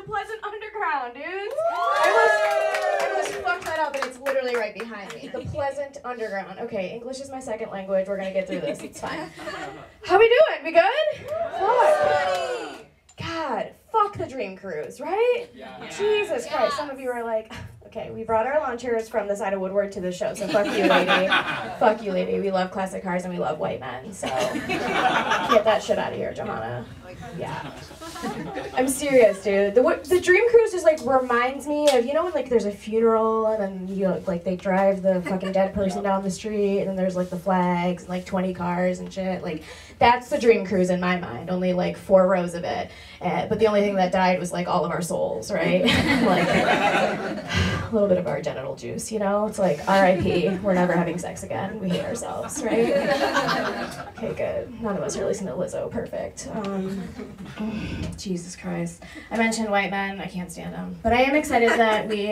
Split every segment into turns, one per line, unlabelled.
the Pleasant Underground, dudes. I almost fucked that up, and it's literally right behind me. The Pleasant Underground. Okay, English is my second language. We're gonna get through this. It's fine. How we doing? We good? Fuck. God, fuck the Dream Cruise, right? Yeah. Jesus Christ. Some of you are like, okay, we brought our lawn chairs from the side of Woodward to the show, so fuck you, lady. Fuck you, lady. We love classic cars and we love white men, so get that shit out of here, Johanna. Yeah. I'm serious, dude. The Dream Cruise just like reminds me of, you know, when like there's a funeral and then you know, like they drive the fucking dead person down the street and then there's like the flags and like 20 cars and shit. Like that's the Dream Cruise in my mind. Only like 4 rows of it, but the only thing that died was like all of our souls, right? Like a little bit of our genital juice, you know. It's like R.I.P. We're never having sex again. We hate ourselves, right? Okay, good. None of us are listening to Lizzo. Perfect. Jesus Christ. I mentioned white men. I can't stand them. But I am excited that we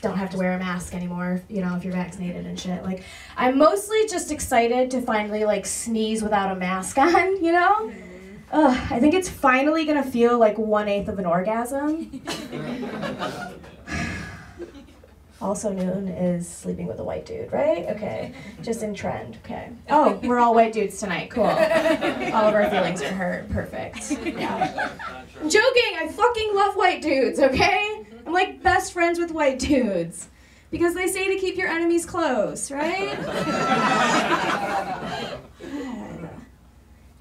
don't have to wear a mask anymore, you know, if you're vaccinated and shit. Like, I'm mostly just excited to finally, like, sneeze without a mask on, you know? I think it's finally gonna feel like 1/8 of an orgasm. Also noon is sleeping with a white dude, right? Okay, just in trend, okay. Oh, we're all white dudes tonight, cool. All of our feelings are hurt, perfect. Yeah. I'm joking, I fucking love white dudes, okay? I'm like best friends with white dudes. Because they say to keep your enemies close, right?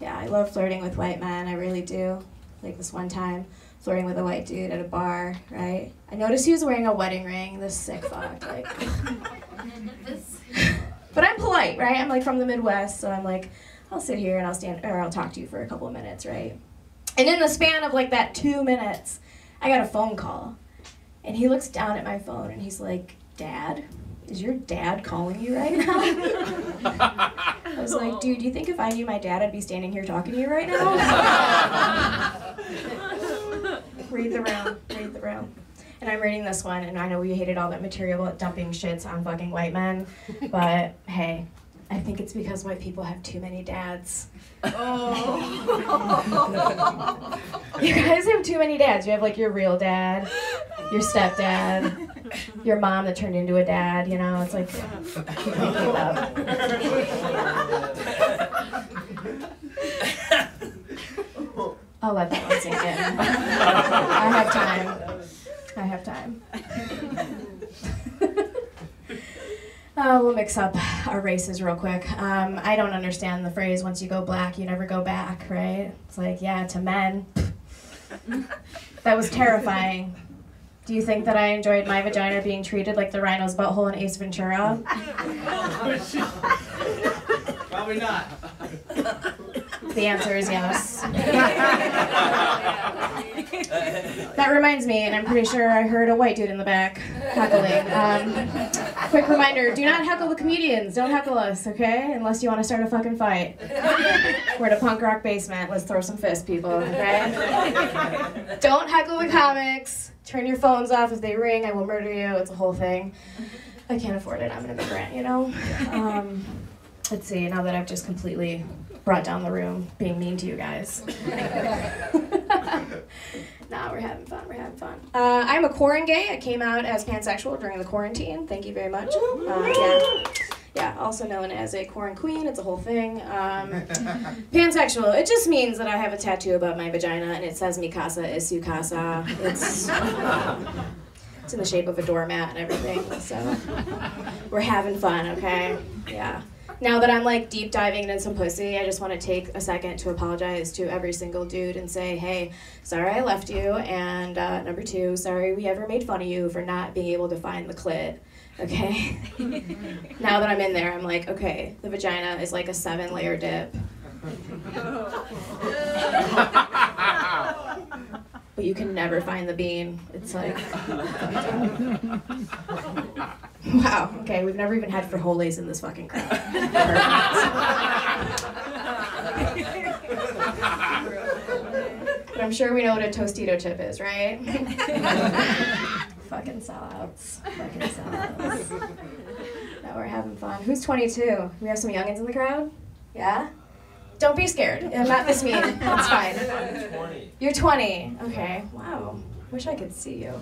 Yeah, I love flirting with white men, I really do. Like this one time, flirting with a white dude at a bar, right? I noticed he was wearing a wedding ring, this sick fuck, like. But I'm polite, right? I'm like from the Midwest, so I'm like, I'll sit here and I'll talk to you for a couple of minutes, right? And in the span of like that 2 minutes, I got a phone call. And he looks down at my phone and he's like, Dad? Is your dad calling you right now? I was like, dude, do you think if I knew my dad, I'd be standing here talking to you right now? Read the room. And I'm reading this one, and I know we hated all that material about dumping shits on fucking white men, but hey, I think it's because white people have too many dads. Oh. You guys have too many dads. You have like your real dad, your stepdad, your mom that turned into a dad, you know, it's like, you can't keep up. I'll let that one sink in. I have time. We'll mix up our races real quick. I don't understand the phrase, once you go black, you never go back, right? It's like, yeah, to men. That was terrifying. Do you think that I enjoyed my vagina being treated like the rhino's butthole in Ace Ventura?
Probably not.
The answer is yes. That reminds me, and I'm pretty sure I heard a white dude in the back heckling. Quick reminder, do not heckle the comedians. Don't heckle us, okay? Unless you want to start a fucking fight. We're at a punk rock basement. Let's throw some fists, people, okay? Don't heckle the comics. Turn your phones off. If they ring, I will murder you. It's a whole thing. I can't afford it. I'm an immigrant, you know? Let's see, now that I've just completely brought down the room being mean to you guys. Nah, we're having fun. I'm a quaran gay. I came out as pansexual during the quarantine. Thank you very much. Yeah, also known as a quaran queen. It's a whole thing. Pansexual, it just means that I have a tattoo above my vagina and it says mi casa es su casa. It's in the shape of a doormat and everything, so we're having fun, okay? Yeah. Now that I'm like deep diving into some pussy, I just want to take a second to apologize to every single dude and say, hey, sorry I left you, and number 2, sorry we ever made fun of you for not being able to find the clit, okay? Now that I'm in there, I'm like, okay, the vagina is like a 7-layer dip. But you can never find the bean. It's like... Wow, okay, we've never even had frijoles in this fucking crowd. But I'm sure we know what a Tostito chip is, right? Fucking sellouts. Now we're having fun. Who's 22? We have some youngins in the crowd? Yeah? Don't be scared. I'm not this mean. That's fine.
I'm 20.
You're 20. Okay. Wow. Wish I could see you.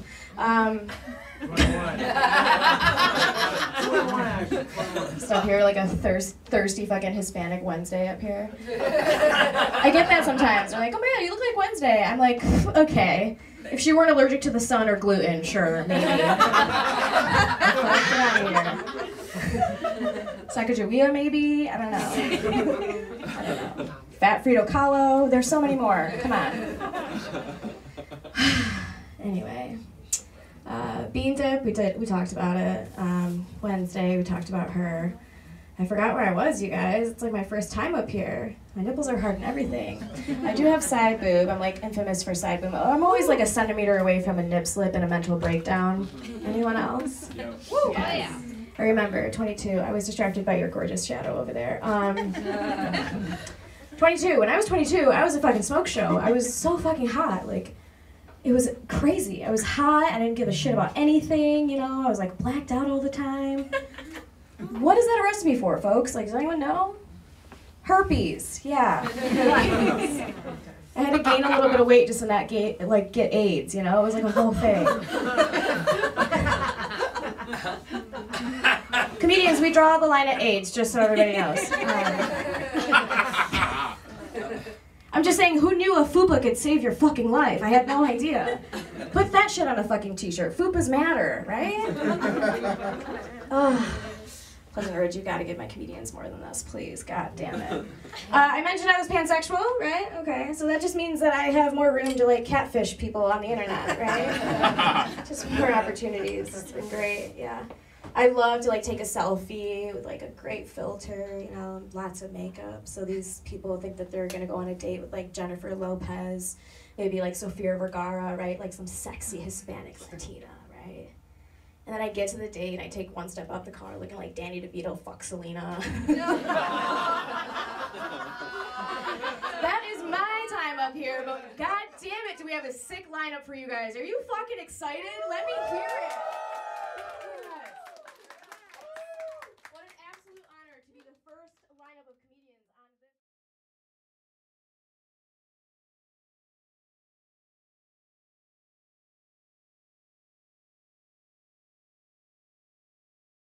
Just up here like a thirsty fucking Hispanic Wednesday up here. I get that sometimes. They're like, oh man, you look like Wednesday. I'm like, okay. If she weren't allergic to the sun or gluten, sure, maybe. Get out of here. Sacagawea, maybe? I don't know. Fat Frito Kahlo. There's so many more. Come on. Anyway. Bean dip, we talked about it. Wednesday, we talked about her. I forgot where I was, you guys. It's like my first time up here. My nipples are hard and everything. I do have side boob. I'm like infamous for side boob. I'm always like a centimeter away from a nip slip and a mental breakdown. Anyone else?
Yeah.
Woo! Oh, yeah. I remember, 22, I was distracted by your gorgeous shadow over there. 22, when I was 22, I was a fucking smoke show. I was so fucking hot, like, it was crazy. I was hot, I didn't give a shit about anything, you know, I was like blacked out all the time. What does that arrest me for, folks? Like, does anyone know? Herpes, yeah. Herpes. I had to gain a little bit of weight just to not get AIDS, you know? It was like a whole thing. Comedians, we draw the line at AIDS, just so everybody knows. I'm just saying, who knew a fupa could save your fucking life? I had no idea. Put that shit on a fucking t-shirt. Fupas matter, right? Pleasant Ridge, you gotta give my comedians more than this, please. God damn it. I mentioned I was pansexual, right? Okay, so that just means that I have more room to like catfish people on the internet, right? Just more opportunities. It's been great, yeah. I love to like take a selfie with like a great filter, you know, lots of makeup. So these people think that they're gonna go on a date with like Jennifer Lopez, maybe like Sofia Vergara, right? Like some sexy Hispanic Latina, right? And then I get to the date and I take one step up the car looking like Danny DeVito, fuck Selena. That is my time up here, but god damn it, do we have a sick lineup for you guys. Are you fucking excited? Let me hear it.